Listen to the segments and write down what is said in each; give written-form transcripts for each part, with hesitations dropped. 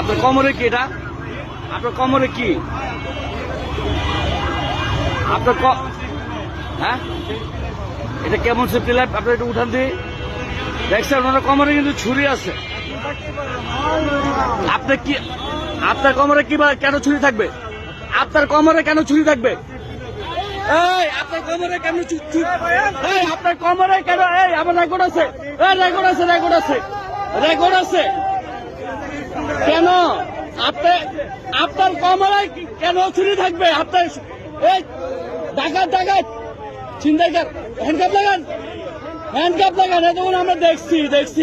আপনার কোমরে কি এটা? আপনার কোমরে কি? আপনার হ্যাঁ, এটা কেমন সেফটি লাইফ? আপনার একটু উঠান দিয়ে দেখছেন, ওনার কোমরে কিন্তু ছুরি আছে। আপনি কি, আপনার কোমরে কি কেন ছুরি থাকবে? আপনার কোমরে কেন ছুরি থাকবে? এই আপনার কোমরে কেন এই আপনার কোমরে কেন? এই আমার রেকর্ড আছে, রেকর্ড আছে, রেকর্ড আছে, রেকর্ড আছে। কেন আপনার কোমরে কেন ছুরি থাকবে? আপনার এই ডাকাত ডাকাত ছিনতাইকার, হ্যান্ডকাপ লাগান, হ্যান্ডকাপ লাগান। এতক্ষণ আমরা দেখছি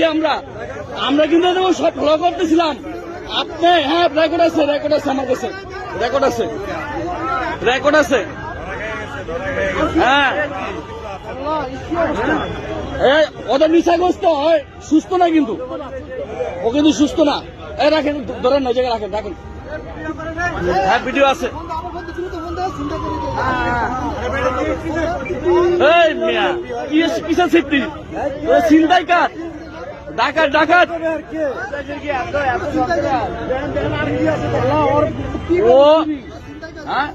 আমরা কিন্তু সব ফলো করতেছিলাম। আপনি হ্যাঁ, রেকর্ড আছে, রেকর্ড আছে, আমার কাছে রেকর্ড আছে, রেকর্ড আছে। হ্যাঁ, ওদের নিশাগ্রস্ত হয়, সুস্থ না কিন্তু, ও কিন্তু সুস্থ না। রাখেন, ধরেন না, জায়গায় রাখেন, রাখেন। হ্যাঁ, ভিডিও আছে। এই মিয়া, কিসের সেফটি? ছিনতাইকার, ডাকাত ডাকাত। ও হ্যাঁ,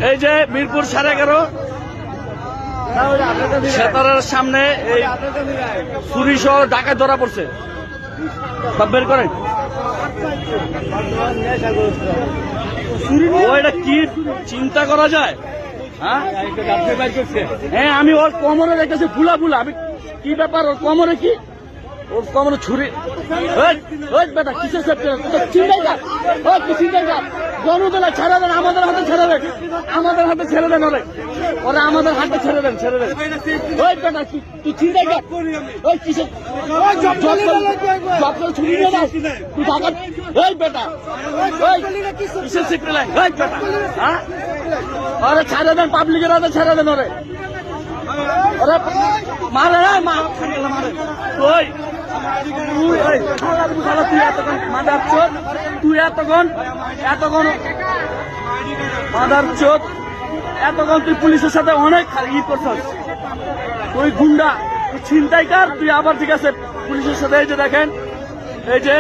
এই যে মিরপুর 11.5 সেতারের সামনে এই চুরি সহ ডাকাত ধরা পড়ছে। বের করেন। ওইটা কি চিন্তা করা যায়? হ্যাঁ, আমি ওর কোমরে দেখেছি ফুলা ফুলা। আমি কি ব্যাপার, ওর কোমরে কি? ওর কোমরে ছুরি। বেটা কিসের চিন্তাই গণতলা ছেড়ে দেন, আমাদের হাতে ছেড়ে দেন, আমাদের হাতে ছেড়ে দেন। ওরা আমাদের হাতে ছেড়ে দেন, ছেড়ে দেন। ওই বেটা তুই চিন্তাই কর। ওই কিসের জব করে ছুরি নিয়ে যাস তুই ডাকাত? ওই বেটা কিসের সিক্রি লাইন? ওই বেটা হ্যাঁ, ওরা ছেড়ে দেন, পাবলিকের হাতে ছেড়ে দেন। ওরা মারে না, মারে। ওই তুই এতক্ষণ তুই পুলিশের সাথে অনেক ই করছস। তুই গুন্ডা, তুই ছিনতাইকার, তুই আবার ঠিক আছে পুলিশের সাথে। এই যে দেখেন, এই যে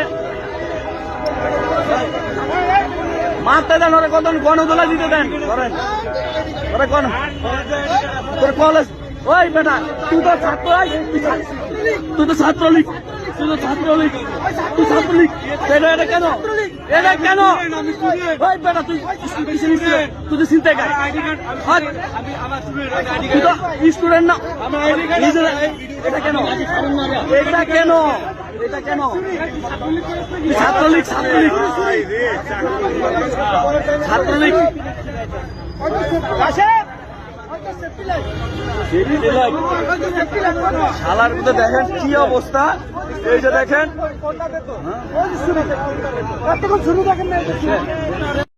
মারতে দেন, ওরা কত গণদোলা দিতে দেন। ধরেন ওরা কলেজ। ওই বেটা তুই তো ছাত্রলীগ, এটা কেন? ওই বেটা তুই তো চিন্তাই কর, তুই তো স্টুডেন্ট না। এটা কেন? ছাত্রলীগ শালার মধ্যে দেখেন কি অবস্থা। এই যে দেখেন,